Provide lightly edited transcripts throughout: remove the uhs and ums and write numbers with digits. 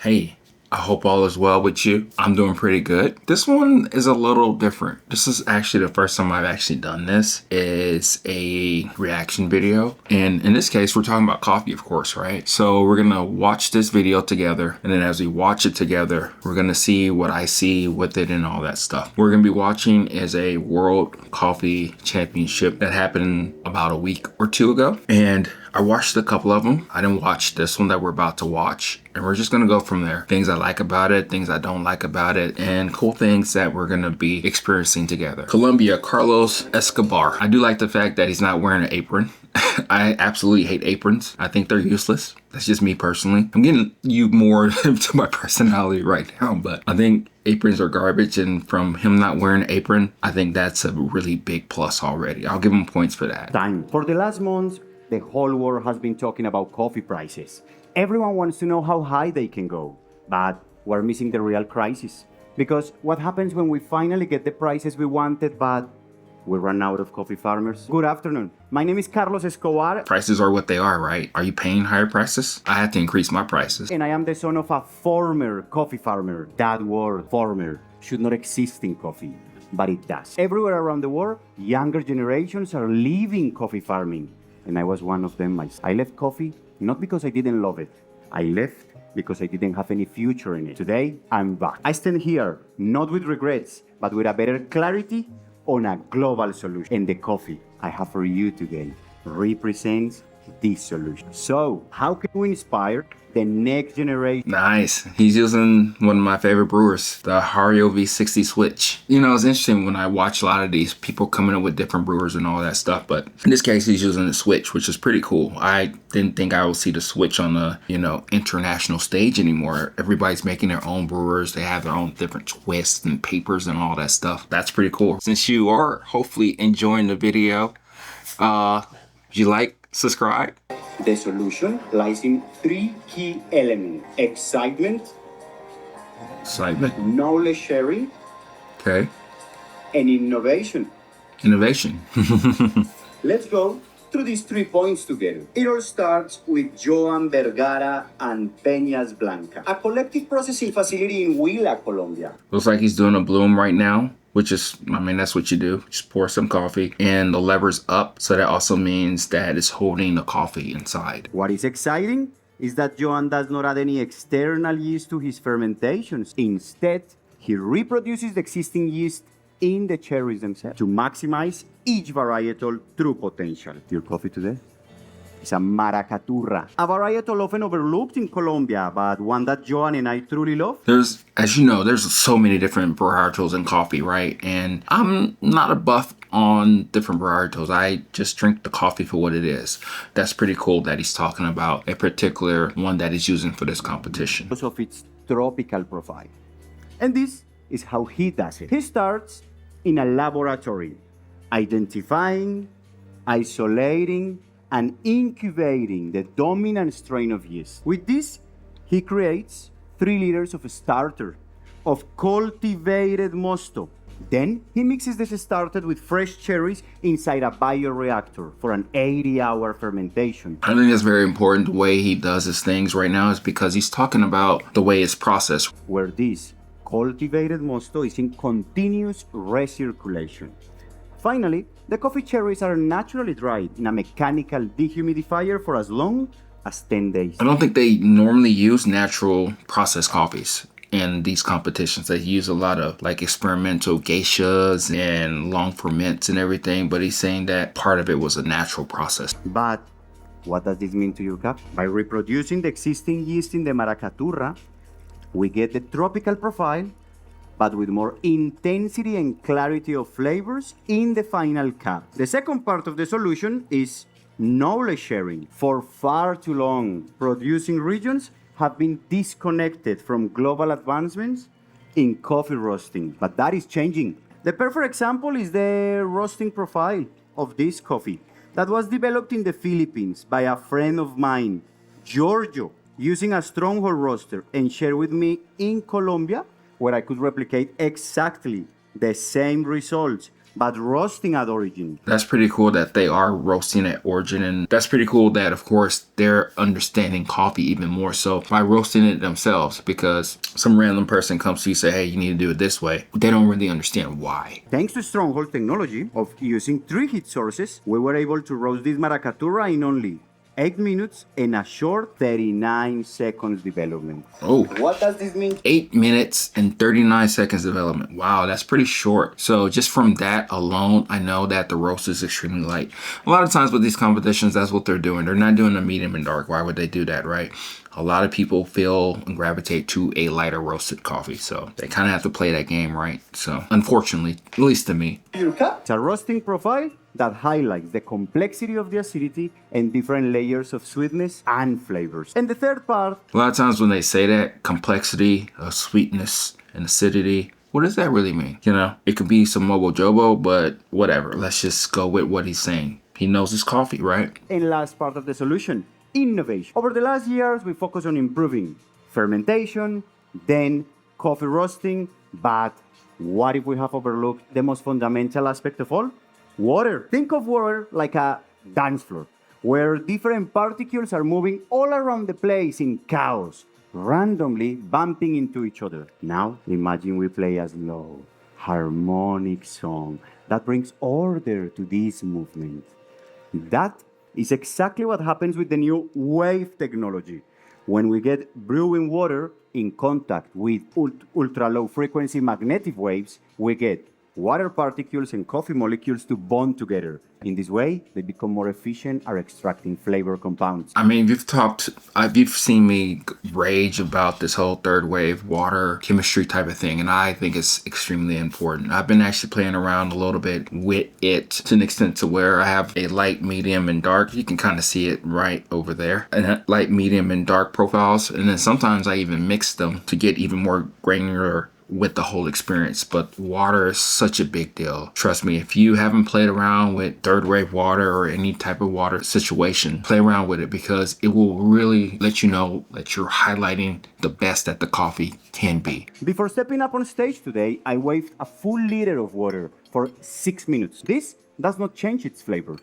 Hey, I hope all is well with you. I'm doing pretty good. This one is a little different. This is actually the first time I've actually done this. It's a reaction video. And in this case, we're talking about coffee, of course, right? So we're gonna watch this video together. And then as we watch it together, we're gonna see what I see with it and all that stuff. We're gonna be watching is a World Coffee Championship that happened about a week or two ago. And I watched a couple of them. I didn't watch this one that we're about to watch. And we're just gonna go from there. Things I like about it, things I don't like about it, and cool things that we're gonna be experiencing together. Colombia, Carlos Escobar. I do like the fact that he's not wearing an apron. I absolutely hate aprons. I think they're useless. That's just me personally. I'm getting you more to my personality right now, but I think aprons are garbage, and from him not wearing an apron, I think that's a really big plus already. I'll give him points for that. For the last months, the whole world has been talking about coffee prices. Everyone wants to know how high they can go, but we're missing the real crisis. Because what happens when we finally get the prices we wanted, but we run out of coffee farmers? Good afternoon. My name is Carlos Escobar. Prices are what they are, right? Are you paying higher prices? I had to increase my prices. And I am the son of a former coffee farmer. That word, former, should not exist in coffee, but it does. Everywhere around the world, younger generations are leaving coffee farming. And I was one of them myself. I left coffee not because I didn't love it. I left because I didn't have any future in it. Today, I'm back. I stand here not with regrets, but with a better clarity on a global solution. And the coffee I have for you today represents this solution. So, how can we inspire the next generation? Nice. He's using one of my favorite brewers, the Hario V60 Switch. You know, it's interesting when I watch a lot of these people coming up with different brewers and all that stuff, but in this case, he's using the Switch, which is pretty cool. I didn't think I would see the Switch on the, international stage anymore. Everybody's making their own brewers. They have their own different twists and papers and all that stuff. That's pretty cool. Since you are hopefully enjoying the video, if you like, subscribe. The solution lies in three key elements: excitement, knowledge sharing, okay, and innovation. Innovation. Let's go through these 3 points together. It all starts with Joan Vergara and Peñas Blanca, a collective processing facility in Huila, Colombia. Looks like he's doing a bloom right now, which is, that's what you do. Just pour some coffee and the lever's up. So that also means that it's holding the coffee inside. What is exciting is that Joan does not add any external yeast to his fermentations. Instead, he reproduces the existing yeast in the cherries themselves to maximize each varietal true potential. Your coffee today is a Maracaturra, a varietal often overlooked in Colombia, but one that Joan and I truly love. There's, as you know, there's so many different varietals in coffee, right? And I'm not a buff on different varietals. I just drink the coffee for what it is. That's pretty cool that he's talking about a particular one that he's using for this competition. Because of its tropical profile. And this is how he does it. He starts in a laboratory, identifying, isolating, and incubating the dominant strain of yeast. With this, he creates 3 liters of a starter of cultivated mosto. Then he mixes this starter with fresh cherries inside a bioreactor for an 80-hour fermentation. I think that's very important. The way he does his things right now is because he's talking about the way it's processed. Where this cultivated mosto is in continuous recirculation. Finally, the coffee cherries are naturally dried in a mechanical dehumidifier for as long as 10 days. I don't think they normally use natural processed coffees in these competitions. They use a lot of experimental geishas and long ferments and everything, but he's saying that part of it was a natural process. But what does this mean to your cup? By reproducing the existing yeast in the Maracaturra, we get the tropical profile, but with more intensity and clarity of flavors in the final cup. The second part of the solution is knowledge sharing. For far too long, producing regions have been disconnected from global advancements in coffee roasting, but that is changing. The perfect example is the roasting profile of this coffee that was developed in the Philippines by a friend of mine, Giorgio, using a stronghold roaster, and shared with me in Colombia, where I could replicate exactly the same results but roasting at origin. That's pretty cool that they are roasting at origin, and that's pretty cool that, of course, they're understanding coffee even more so by roasting it themselves, because some random person comes to you and say, hey, you need to do it this way. They don't really understand why. Thanks to Stronghold technology of using 3 heat sources, we were able to roast this maracaturra in only 8 minutes and a short 39 seconds development. Oh. What does this mean? 8 minutes and 39 seconds development. Wow, that's pretty short. So just from that alone, I know that the roast is extremely light. A lot of times with these competitions, that's what they're doing. They're not doing a medium and dark. Why would they do that, right? A lot of people feel and gravitate to a lighter roasted coffee. So they kind of have to play that game, right? So unfortunately, at least to me. It's a roasting profile that highlights the complexity of the acidity and different layers of sweetness and flavors. And the third part, A lot of times when they say that, complexity, sweetness, and acidity, what does that really mean? You know, it could be some mobo jobo, but whatever. Let's just go with what he's saying. He knows his coffee, right? and last part of the solution, innovation. Over the last years, we focused on improving fermentation, then coffee roasting, but what if we have overlooked the most fundamental aspect of all? Water. Think of water like a dance floor, where different particles are moving all around the place in chaos, randomly bumping into each other. Now, imagine we play a slow, harmonic song that brings order to this movement. That is exactly what happens with the new wave technology. When we get brewing water in contact with ultra-low frequency magnetic waves, we get water particles and coffee molecules to bond together. In this way, they become more efficient at extracting flavor compounds. I mean, you've seen me rage about this whole third wave water chemistry type of thing, and I think it's extremely important. I've been actually playing around a little bit with it to an extent to where I have a light, medium, and dark. You can kind of see it right over there. And light, medium, and dark profiles. And then sometimes I even mix them to get even more granular with the whole experience. But water is such a big deal. Trust me, if you haven't played around with third wave water or any type of water situation, play around with it, because it will really let you know that you're highlighting the best that the coffee can be. Before stepping up on stage today, I waved a full liter of water for 6 minutes. This does not change its flavor.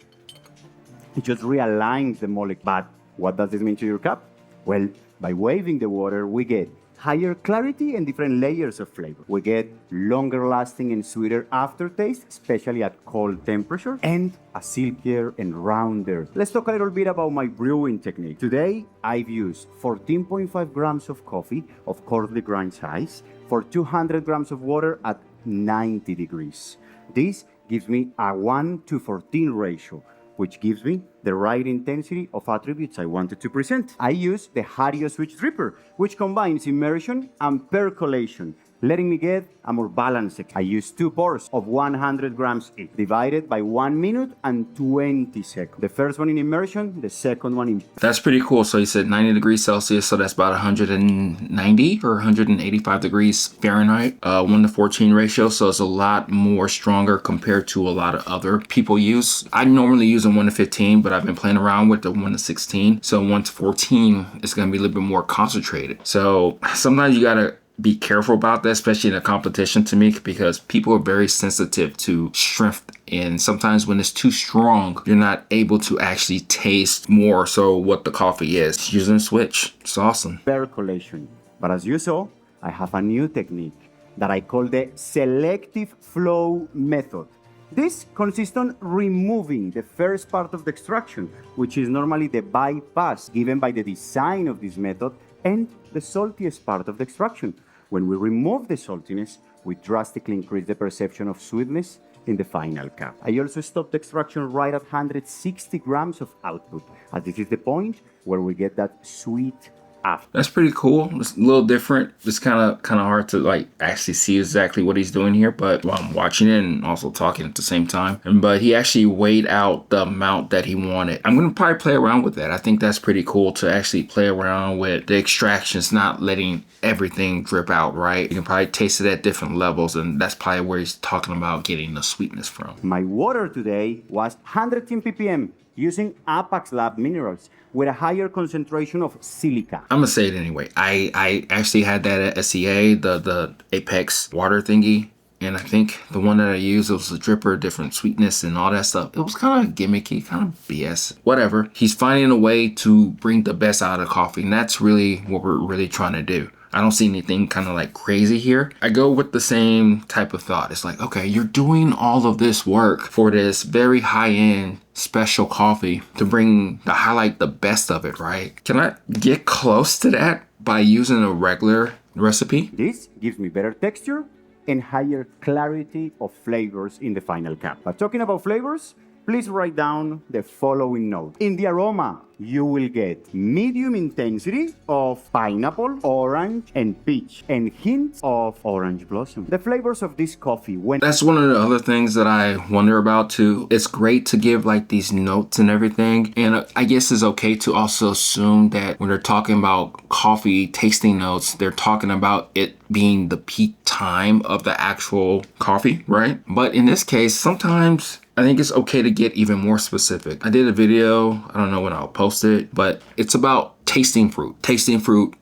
It just realigns the molecule. But what does this mean to your cup? Well, by waving the water, we get higher clarity and different layers of flavor. We get longer lasting and sweeter aftertaste, especially at cold temperature, and a silkier and rounder. Let's talk a little bit about my brewing technique. Today, I've used 14.5 grams of coffee of coarsely grind size for 200 grams of water at 90 degrees. This gives me a 1:14 ratio, which gives me the right intensity of attributes I wanted to present. I use the Hario Switch dripper, which combines immersion and percolation, letting me get a more balanced. I use 2 pours of 100 grams each, divided by 1 minute and 20 seconds. The first one in immersion, the second one in... That's pretty cool. So you said 90 degrees Celsius, so that's about 190 or 185 degrees Fahrenheit, 1:14 ratio. So it's a lot more stronger compared to a lot of other people use. I normally use a 1:15, but I've been playing around with the 1:16. So 1:14 is going to be a little bit more concentrated. So sometimes you got to be careful about that, especially in a competition, to me, because people are very sensitive to strength, and sometimes when it's too strong, you're not able to actually taste more so what the coffee is. Using Switch, it's awesome. Percolation. But as you saw, I have a new technique that I call the Selective Flow Method. This consists on removing the first part of the extraction, which is normally the bypass given by the design of this method, and the saltiest part of the extraction. When we remove the saltiness, we drastically increase the perception of sweetness in the final cup. I also stopped the extraction right at 160 grams of output, as this is the point where we get that sweet after. That's pretty cool. It's a little different. It's kind of hard to like actually see exactly what he's doing here, but while I'm watching it and also talking at the same time. But he actually weighed out the amount that he wanted. I'm gonna probably play around with that. I think that's pretty cool to actually play around with the extractions, not letting everything drip out, right? You can probably taste it at different levels, and that's probably where he's talking about getting the sweetness from. My water today was 110 ppm using Apex Lab minerals with a higher concentration of silica. I'm gonna say it anyway. I actually had that at SCA, the Apex water thingy, And I think the one that I used was a dripper, different sweetness and all that stuff. It was kind of gimmicky, kind of BS, whatever. He's finding a way to bring the best out of coffee. And that's really what we're really trying to do. I don't see anything kind of like crazy here. I go with the same type of thought. It's like, okay, you're doing all of this work for this very high-end special coffee to highlight the best of it, right? Can I get close to that by using a regular recipe? This gives me better texture and higher clarity of flavors in the final cup. But talking about flavors, please write down the following note. In the aroma, you will get medium intensity of pineapple, orange, and peach, and hints of orange blossom. The flavors of this coffee, That's one of the other things that I wonder about too. It's great to give like these notes and everything. And I guess it's okay to also assume that when they're talking about coffee tasting notes, they're talking about it being the peak time of the actual coffee, right? But in this case, sometimes I think it's okay to get even more specific. I did a video, I don't know when I'll post it, but it's about tasting fruit,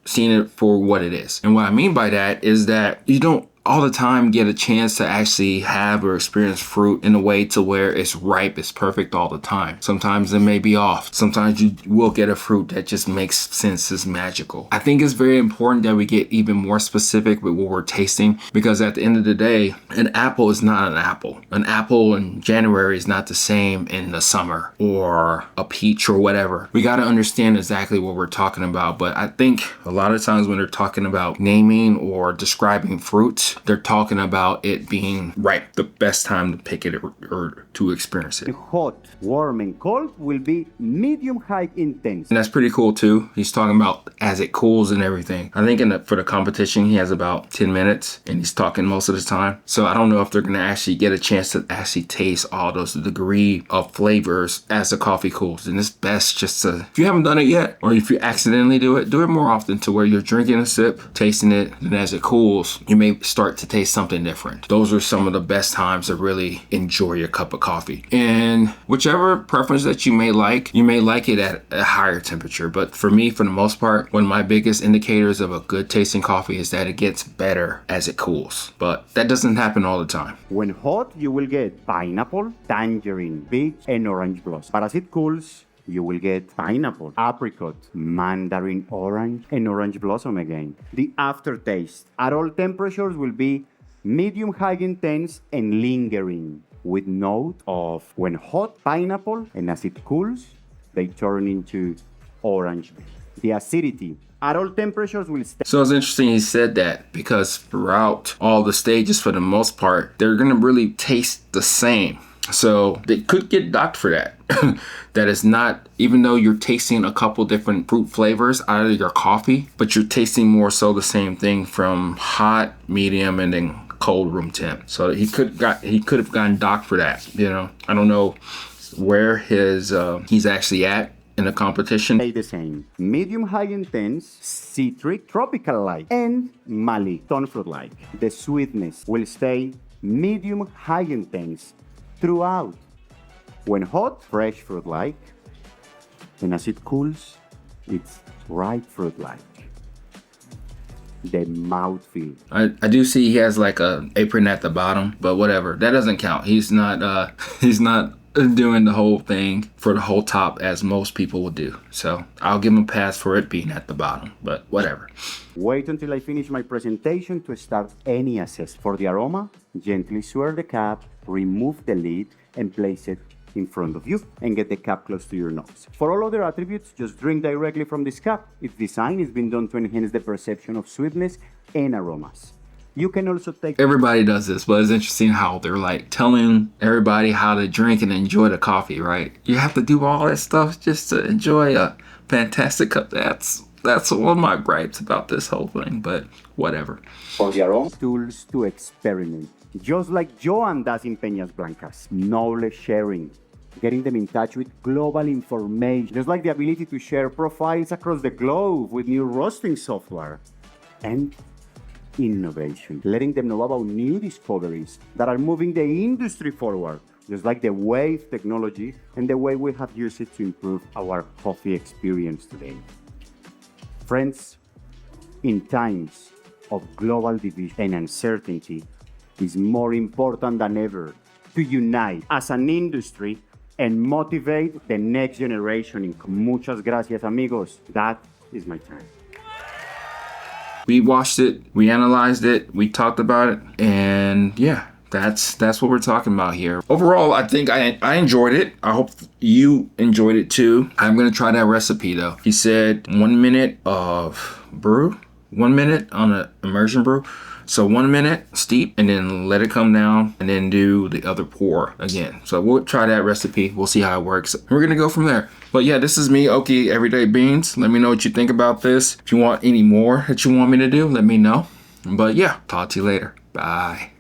seeing it for what it is. And what I mean by that is that you don't all the time get a chance to actually have or experience fruit in a way to where it's ripe, it's perfect all the time. Sometimes it may be off. Sometimes you will get a fruit that just makes sense, is magical. I think it's very important that we get even more specific with what we're tasting, because at the end of the day, an apple is not an apple. An apple in January is not the same in the summer, or a peach or whatever. We got to understand exactly what we're talking about. But I think a lot of times when they're talking about naming or describing fruits, they're talking about it being ripe, the best time to pick it or to experience it. Hot, warm, and cold will be medium high intense. And that's pretty cool too. He's talking about as it cools and everything. I think for the competition, he has about 10 minutes and he's talking most of the time. So I don't know if they're going to actually get a chance to actually taste all those degree of flavors as the coffee cools. And it's best just to, if you haven't done it yet, or if you accidentally do it more often, to where you're drinking a sip, tasting it, and as it cools, you may start to taste something different. Those are some of the best times to really enjoy your cup of coffee. And whichever preference that you may like it at a higher temperature. But for me, for the most part, one of my biggest indicators of a good tasting coffee is that it gets better as it cools. But that doesn't happen all the time. When hot, you will get pineapple, tangerine, peach, and orange blossom. But as it cools, you will get pineapple, apricot, mandarin orange, and orange blossom again. The aftertaste at all temperatures will be medium high intense and lingering, with note of when hot pineapple, and as it cools, they turn into orange. The acidity at all temperatures will stay. So it's interesting he said that, because throughout all the stages, for the most part, they're gonna really taste the same. So they could get docked for that. That is not, even though you're tasting a couple different fruit flavors out of your coffee, but you're tasting more so the same thing from hot, medium, and then cold room temp. So he could have gotten docked for that. You know, I don't know where he's actually at in the competition. Stay the same. Medium high intense, citric, tropical like, and Mali, tone fruit like. The sweetness will stay medium high intense throughout. When hot, fresh fruit like, and as it cools, it's ripe fruit like. The mouthfeel. I do see he has like a apron at the bottom, but whatever. That doesn't count. He's not doing the whole thing for the whole top as most people would do. So I'll give him a pass for it being at the bottom, but whatever. Wait until I finish my presentation to start any assessment. For the aroma, gently swirl the cap, remove the lid, and place it in front of you, and get the cap close to your nose. For all other attributes, just drink directly from this cup. Its design has been done to enhance the perception of sweetness and aromas. You can also take... Everybody does this, but it's interesting how they're like telling everybody how to drink and enjoy the coffee, right? You have to do all that stuff just to enjoy a fantastic cup. That's one of my gripes about this whole thing, but whatever. For the aroma, tools to experiment. Just like Joan does in Peñas Blancas. Knowledge sharing. Getting them in touch with global information. Just like the ability to share profiles across the globe with new roasting software. And innovation. Letting them know about new discoveries that are moving the industry forward. Just like the wave technology and the way we have used it to improve our coffee experience today. Friends, in times of global division and uncertainty, is more important than ever to unite as an industry and motivate the next generation. Muchas gracias, amigos. That is my time. We watched it, we analyzed it, we talked about it, and yeah, that's what we're talking about here. Overall, I think I enjoyed it. I hope you enjoyed it too. I'm gonna try that recipe though. He said 1 minute of brew, 1 minute on an immersion brew. So 1 minute steep and then let it come down and then do the other pour again. So we'll try that recipe. We'll see how it works. We're gonna go from there. But yeah, this is me, Oki Everyday Beans. Let me know what you think about this. If you want any more that you want me to do, let me know. But yeah, talk to you later. Bye.